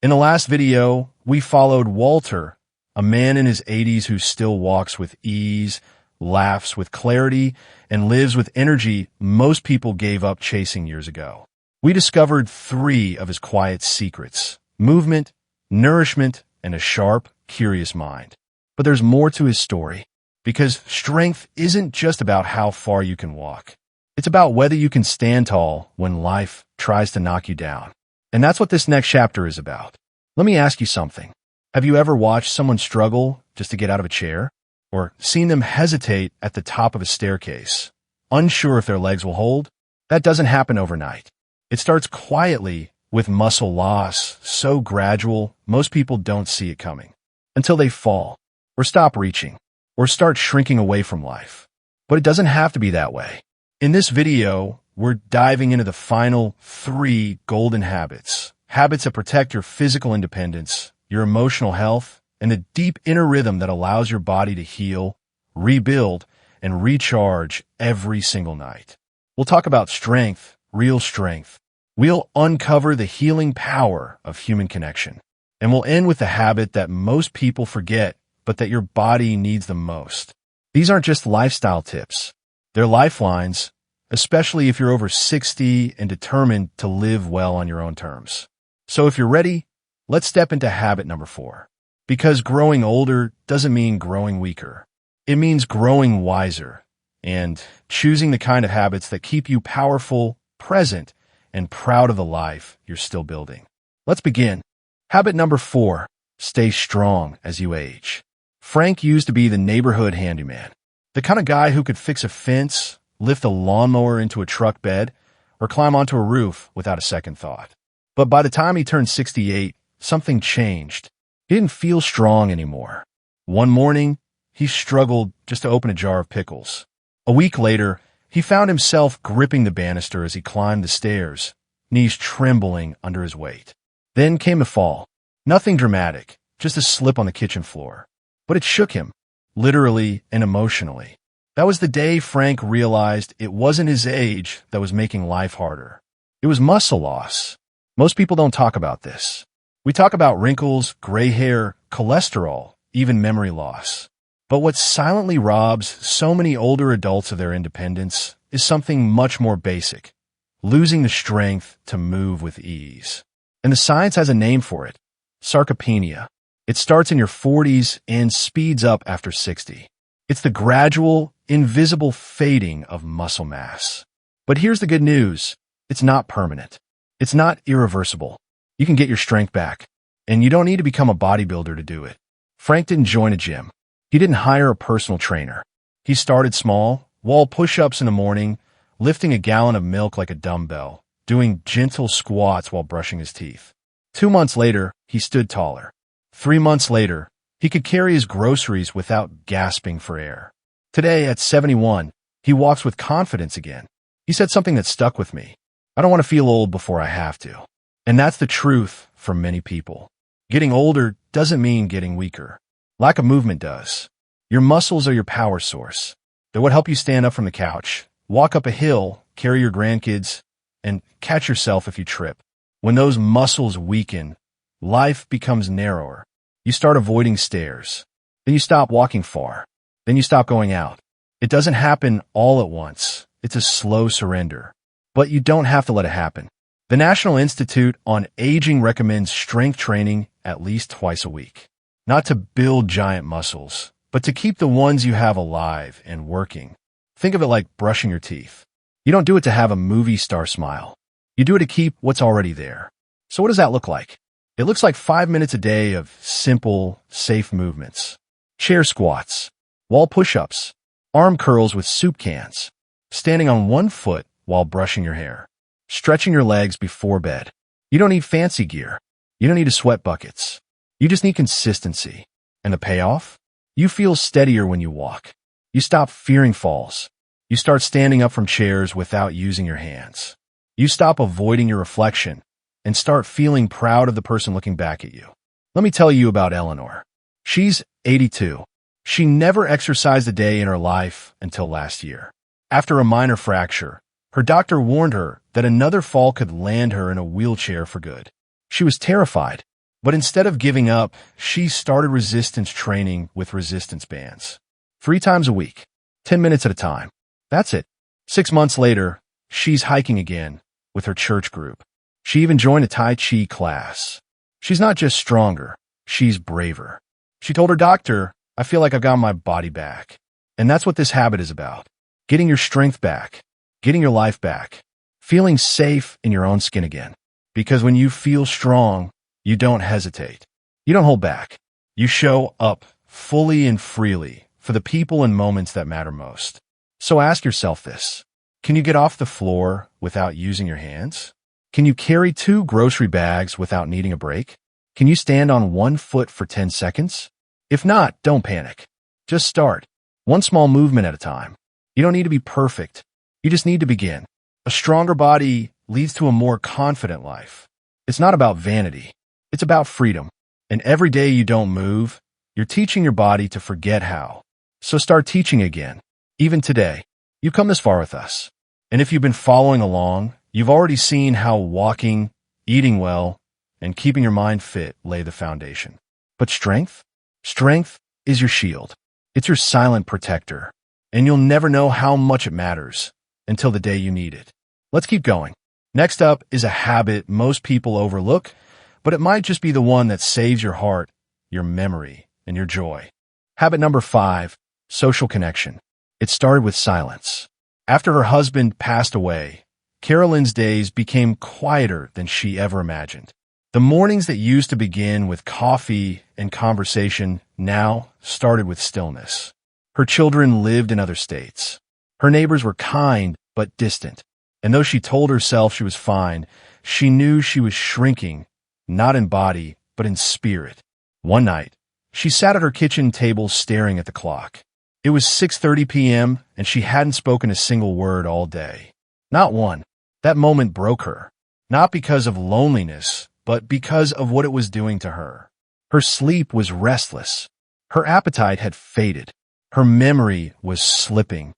In the last video, we followed Walter, a man in his 80s who still walks with ease, laughs with clarity, and lives with energy most people gave up chasing years ago. We discovered 3 of his quiet secrets: movement, nourishment, and a sharp, curious mind. But there's more to his story, because strength isn't just about how far you can walk. It's about whether you can stand tall when life tries to knock you down. And that's what this next chapter is about. Let me ask you something. Have you ever watched someone struggle just to get out of a chair? Or seen them hesitate at the top of a staircase, unsure if their legs will hold? That doesn't happen overnight. It starts quietly with muscle loss, so gradual most people don't see it coming, until they fall, or stop reaching, or start shrinking away from life. But it doesn't have to be that way. In this video, we're diving into the final 3 golden habits. Habits that protect your physical independence, your emotional health, and the deep inner rhythm that allows your body to heal, rebuild, and recharge every single night. We'll talk about strength, real strength. We'll uncover the healing power of human connection. And we'll end with the habit that most people forget, but that your body needs the most. These aren't just lifestyle tips. They're lifelines, especially if you're over 60 and determined to live well on your own terms. So if you're ready, let's step into habit number 4. Because growing older doesn't mean growing weaker. It means growing wiser and choosing the kind of habits that keep you powerful, present, and proud of the life you're still building. Let's begin. Habit number 4, stay strong as you age. Frank used to be the neighborhood handyman, the kind of guy who could fix a fence, lift a lawnmower into a truck bed, or climb onto a roof without a second thought. But by the time he turned 68, something changed. He didn't feel strong anymore. One morning, he struggled just to open a jar of pickles. A week later, he found himself gripping the banister as he climbed the stairs, knees trembling under his weight. Then came a fall. Nothing dramatic, just a slip on the kitchen floor. But it shook him, literally and emotionally. That was the day Frank realized it wasn't his age that was making life harder. It was muscle loss. Most people don't talk about this. We talk about wrinkles, gray hair, cholesterol, even memory loss. But what silently robs so many older adults of their independence is something much more basic: losing the strength to move with ease. And the science has a name for it: sarcopenia. It starts in your 40s and speeds up after 60. It's the gradual, invisible fading of muscle mass. But here's the good news: it's not permanent. It's not irreversible. You can get your strength back, and you don't need to become a bodybuilder to do it. Frank didn't join a gym. He didn't hire a personal trainer. He started small, wall push-ups in the morning, lifting a gallon of milk like a dumbbell, doing gentle squats while brushing his teeth. 2 months later, he stood taller. 3 months later, he could carry his groceries without gasping for air. Today, at 71, he walks with confidence again. He said something that stuck with me: "I don't want to feel old before I have to." And that's the truth for many people. Getting older doesn't mean getting weaker. Lack of movement does. Your muscles are your power source. They're what help you stand up from the couch, walk up a hill, carry your grandkids, and catch yourself if you trip. When those muscles weaken, life becomes narrower. You start avoiding stairs. Then you stop walking far. Then you stop going out. It doesn't happen all at once. It's a slow surrender. But you don't have to let it happen. The National Institute on Aging recommends strength training at least twice a week. Not to build giant muscles, but to keep the ones you have alive and working. Think of it like brushing your teeth. You don't do it to have a movie star smile. You do it to keep what's already there. So what does that look like? It looks like 5 minutes a day of simple, safe movements. Chair squats, wall push-ups, arm curls with soup cans, standing on one foot while brushing your hair, stretching your legs before bed. You don't need fancy gear. You don't need sweat buckets. You just need consistency. And the payoff? You feel steadier when you walk. You stop fearing falls. You start standing up from chairs without using your hands. You stop avoiding your reflection and start feeling proud of the person looking back at you. Let me tell you about Eleanor. She's 82. She never exercised a day in her life until last year. After a minor fracture, her doctor warned her that another fall could land her in a wheelchair for good. She was terrified. But instead of giving up, she started resistance training with resistance bands. 3 times a week, 10 minutes at a time. That's it. 6 months later, she's hiking again with her church group. She even joined a Tai Chi class. She's not just stronger, she's braver. She told her doctor, "I feel like I've got my body back." And that's what this habit is about. Getting your strength back, getting your life back, feeling safe in your own skin again. Because when you feel strong, you don't hesitate. You don't hold back. You show up fully and freely for the people and moments that matter most. So ask yourself this. Can you get off the floor without using your hands? Can you carry 2 grocery bags without needing a break? Can you stand on 1 foot for 10 seconds? If not, don't panic. Just start. One small movement at a time. You don't need to be perfect. You just need to begin. A stronger body leads to a more confident life. It's not about vanity. It's about freedom. And every day you don't move, you're teaching your body to forget how. So start teaching again. Even today, you've come this far with us. And if you've been following along, you've already seen how walking, eating well, and keeping your mind fit lay the foundation. But strength? Strength is your shield. It's your silent protector. And you'll never know how much it matters until the day you need it. Let's keep going. Next up is a habit most people overlook, but it might just be the one that saves your heart, your memory, and your joy. Habit number 5, social connection. It started with silence. After her husband passed away, Carolyn's days became quieter than she ever imagined. The mornings that used to begin with coffee and conversation now started with stillness. Her children lived in other states. Her neighbors were kind but distant. And though she told herself she was fine, she knew she was shrinking, not in body, but in spirit. One night, she sat at her kitchen table staring at the clock. It was 6:30 p.m., and she hadn't spoken a single word all day. Not one. That moment broke her. Not because of loneliness, but because of what it was doing to her. Her sleep was restless. Her appetite had faded. Her memory was slipping.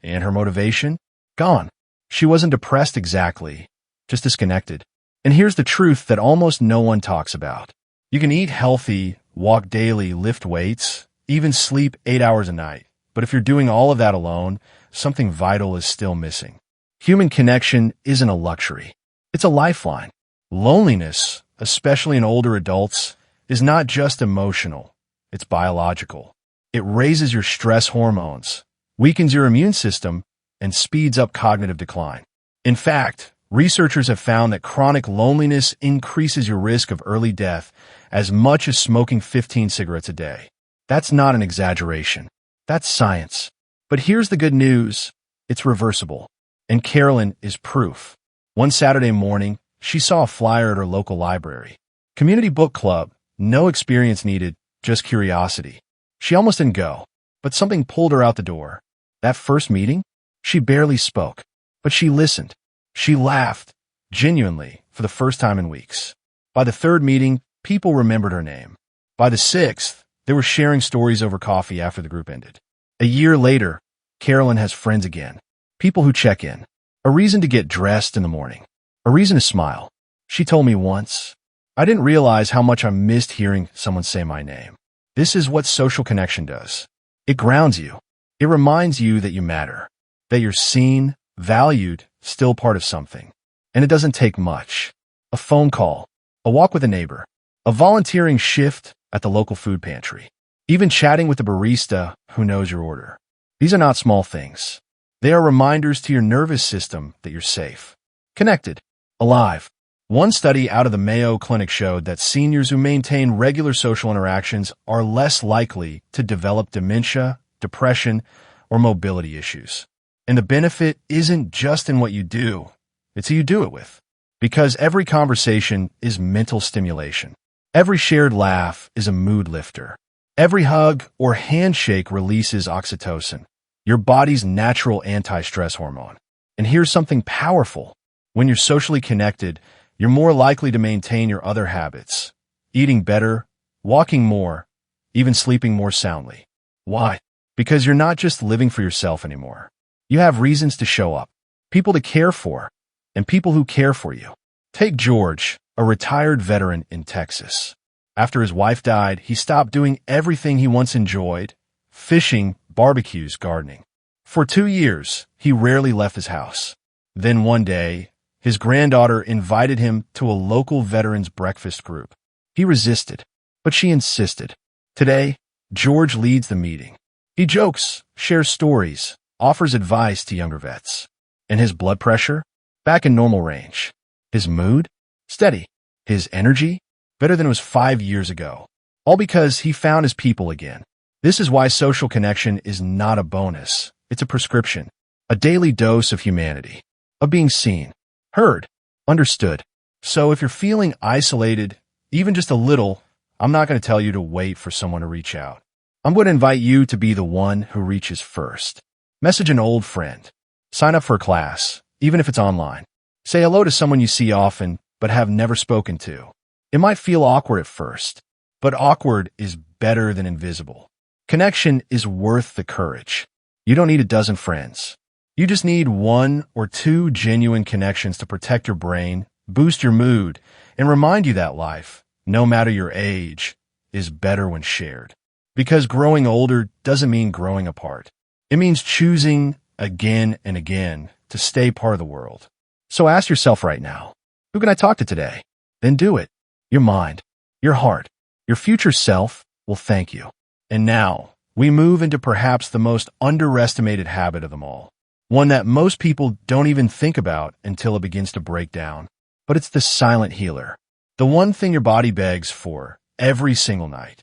And her motivation? Gone. She wasn't depressed exactly, just disconnected. And here's the truth that almost no one talks about. You can eat healthy, walk daily, lift weights, even sleep 8 hours a night. But if you're doing all of that alone, something vital is still missing. Human connection isn't a luxury. It's a lifeline. Loneliness, especially in older adults, is not just emotional. It's biological. It raises your stress hormones, weakens your immune system, and speeds up cognitive decline. In fact, researchers have found that chronic loneliness increases your risk of early death as much as smoking 15 cigarettes a day. That's not an exaggeration. That's science. But here's the good news. It's reversible. And Carolyn is proof. One Saturday morning, she saw a flyer at her local library. Community book club, no experience needed, just curiosity. She almost didn't go, but something pulled her out the door. That first meeting? She barely spoke, but she listened. She laughed, genuinely, for the first time in weeks. By the 3rd meeting, people remembered her name. By the 6th, they were sharing stories over coffee after the group ended. A year later, Carolyn has friends again. People who check in. A reason to get dressed in the morning. A reason to smile. She told me once, "I didn't realize how much I missed hearing someone say my name." This is what social connection does. It grounds you. It reminds you that you matter. That you're seen, valued, still part of something. And it doesn't take much. A phone call, a walk with a neighbor, a volunteering shift at the local food pantry, even chatting with the barista who knows your order. These are not small things. They are reminders to your nervous system that you're safe, connected, alive. One study out of the Mayo Clinic showed that seniors who maintain regular social interactions are less likely to develop dementia, depression, or mobility issues. And the benefit isn't just in what you do, it's who you do it with. Because every conversation is mental stimulation. Every shared laugh is a mood lifter. Every hug or handshake releases oxytocin, your body's natural anti-stress hormone. And here's something powerful. When you're socially connected, you're more likely to maintain your other habits, eating better, walking more, even sleeping more soundly. Why? Because you're not just living for yourself anymore. You have reasons to show up, people to care for, and people who care for you. Take George, a retired veteran in Texas. After his wife died, he stopped doing everything he once enjoyed: fishing, barbecues, gardening. For 2 years, he rarely left his house. Then one day, his granddaughter invited him to a local veterans breakfast group. He resisted, but she insisted. Today, George leads the meeting. He jokes, shares stories, offers advice to younger vets. And his blood pressure? Back in normal range. His mood? Steady. His energy? Better than it was 5 years ago. All because he found his people again. This is why social connection is not a bonus. It's a prescription. A daily dose of humanity. Of being seen, heard, understood. So if you're feeling isolated, even just a little, I'm not going to tell you to wait for someone to reach out. I'm going to invite you to be the one who reaches first. Message an old friend. Sign up for a class, even if it's online. Say hello to someone you see often but have never spoken to. It might feel awkward at first, but awkward is better than invisible. Connection is worth the courage. You don't need a dozen friends. You just need 1 or 2 genuine connections to protect your brain, boost your mood, and remind you that life, no matter your age, is better when shared. Because growing older doesn't mean growing apart. It means choosing again and again to stay part of the world. So ask yourself right now, who can I talk to today? Then do it. Your mind, your heart, your future self will thank you. And now, we move into perhaps the most underestimated habit of them all. One that most people don't even think about until it begins to break down. But it's the silent healer. The one thing your body begs for every single night.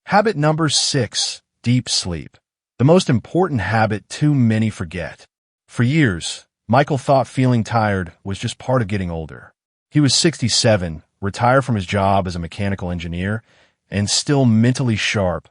Habit number 6, deep sleep. The most important habit too many forget. For years, Michael thought feeling tired was just part of getting older. He was 67, retired from his job as a mechanical engineer, and still mentally sharp.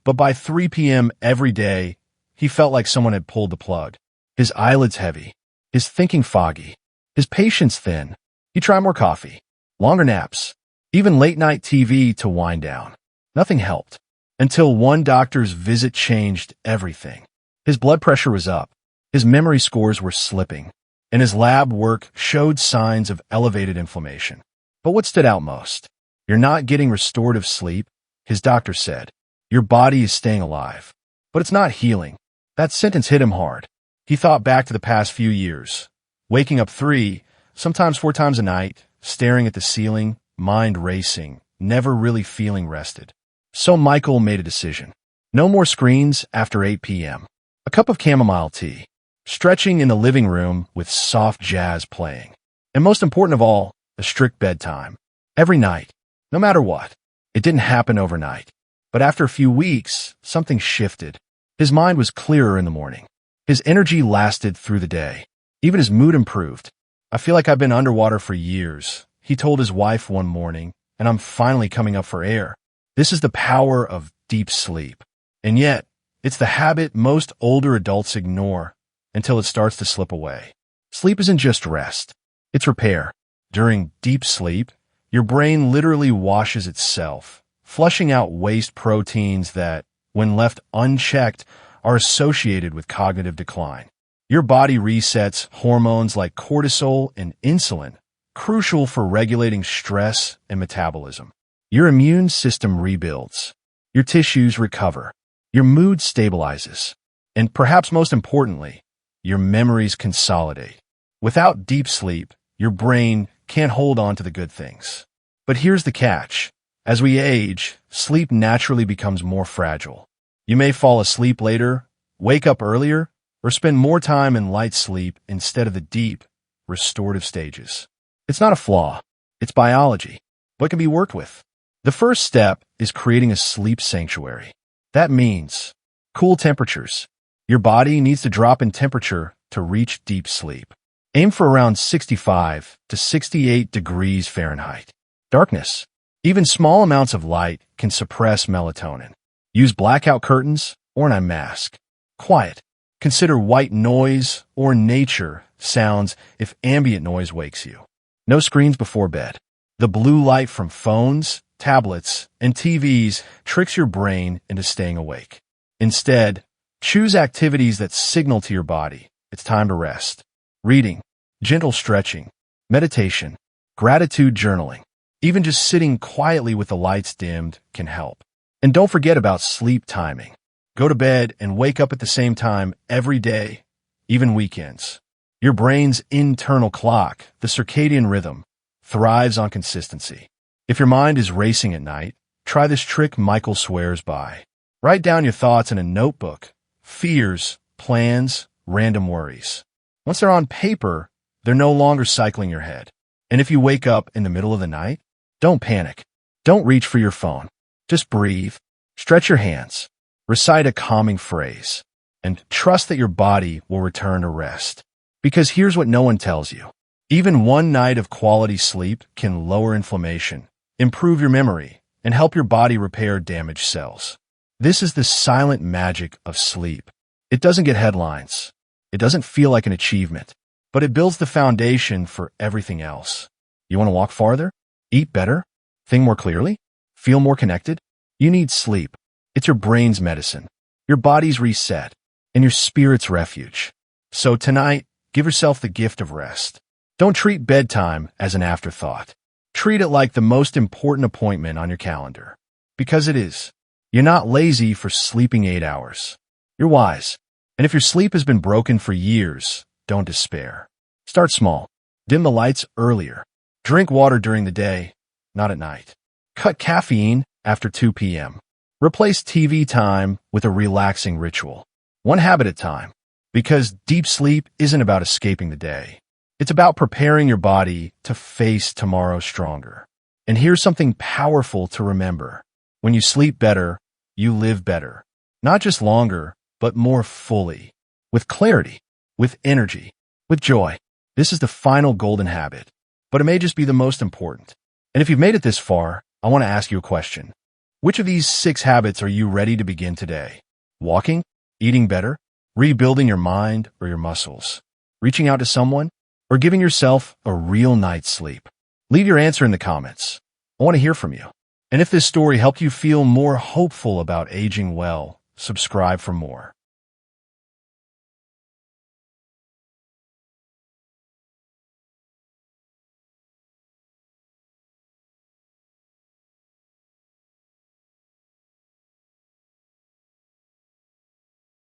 But by 3 p.m. every day, he felt like someone had pulled the plug. His eyelids heavy, his thinking foggy, his patience thin. He tried more coffee, longer naps, even late-night TV to wind down. Nothing helped, until one doctor's visit changed everything. His blood pressure was up, his memory scores were slipping, and his lab work showed signs of elevated inflammation. But what stood out most? You're not getting restorative sleep, his doctor said. Your body is staying alive, but it's not healing. That sentence hit him hard. He thought back to the past few years, waking up 3, sometimes 4 times a night, staring at the ceiling, mind racing, never really feeling rested. So Michael made a decision. No more screens after 8 p.m. A cup of chamomile tea, stretching in the living room with soft jazz playing. And most important of all, a strict bedtime. Every night, no matter what. It didn't happen overnight. But after a few weeks, something shifted. His mind was clearer in the morning. His energy lasted through the day. Even his mood improved. I feel like I've been underwater for years, he told his wife one morning, and I'm finally coming up for air. This is the power of deep sleep. And yet, it's the habit most older adults ignore until it starts to slip away. Sleep isn't just rest. It's repair. During deep sleep, your brain literally washes itself, flushing out waste proteins that, when left unchecked, are associated with cognitive decline. Your body resets hormones like cortisol and insulin, crucial for regulating stress and metabolism. Your immune system rebuilds. Your tissues recover. Your mood stabilizes. And perhaps most importantly, your memories consolidate. Without deep sleep, your brain can't hold on to the good things. But here's the catch. As we age, sleep naturally becomes more fragile. You may fall asleep later, wake up earlier, or spend more time in light sleep instead of the deep, restorative stages. It's not a flaw. It's biology, but can be worked with. The first step is creating a sleep sanctuary. That means cool temperatures. Your body needs to drop in temperature to reach deep sleep. Aim for around 65 to 68 degrees Fahrenheit. Darkness. Even small amounts of light can suppress melatonin. Use blackout curtains or an eye mask. Quiet. Consider white noise or nature sounds if ambient noise wakes you. No screens before bed. The blue light from phones, tablets, and TVs tricks your brain into staying awake. Instead, choose activities that signal to your body it's time to rest. Reading, gentle stretching, meditation, gratitude journaling. Even just sitting quietly with the lights dimmed can help. And don't forget about sleep timing. Go to bed and wake up at the same time every day, even weekends. Your brain's internal clock, the circadian rhythm, thrives on consistency. If your mind is racing at night, try this trick Michael swears by. Write down your thoughts in a notebook, fears, plans, random worries. Once they're on paper, they're no longer cycling your head. And if you wake up in the middle of the night, don't panic. Don't reach for your phone. Just breathe, stretch your hands, recite a calming phrase, and trust that your body will return to rest. Because here's what no one tells you. Even one night of quality sleep can lower inflammation, improve your memory, and help your body repair damaged cells. This is the silent magic of sleep. It doesn't get headlines. It doesn't feel like an achievement, but it builds the foundation for everything else. You want to walk farther? Eat better? Think more clearly? Feel more connected? You need sleep. It's your brain's medicine, your body's reset, and your spirit's refuge. So tonight, give yourself the gift of rest. Don't treat bedtime as an afterthought. Treat it like the most important appointment on your calendar. Because it is. You're not lazy for sleeping 8 hours. You're wise. And if your sleep has been broken for years, don't despair. Start small. Dim the lights earlier. Drink water during the day, not at night. Cut caffeine after 2 p.m. Replace TV time with a relaxing ritual. One habit at a time. Because deep sleep isn't about escaping the day. It's about preparing your body to face tomorrow stronger. And here's something powerful to remember. When you sleep better, you live better. Not just longer, but more fully. With clarity, with energy, with joy. This is the final golden habit. But it may just be the most important. And if you've made it this far, I want to ask you a question. Which of these 6 habits are you ready to begin today? Walking? Eating better? Rebuilding your mind or your muscles? Reaching out to someone? Or giving yourself a real night's sleep? Leave your answer in the comments. I want to hear from you. And if this story helped you feel more hopeful about aging well, subscribe for more.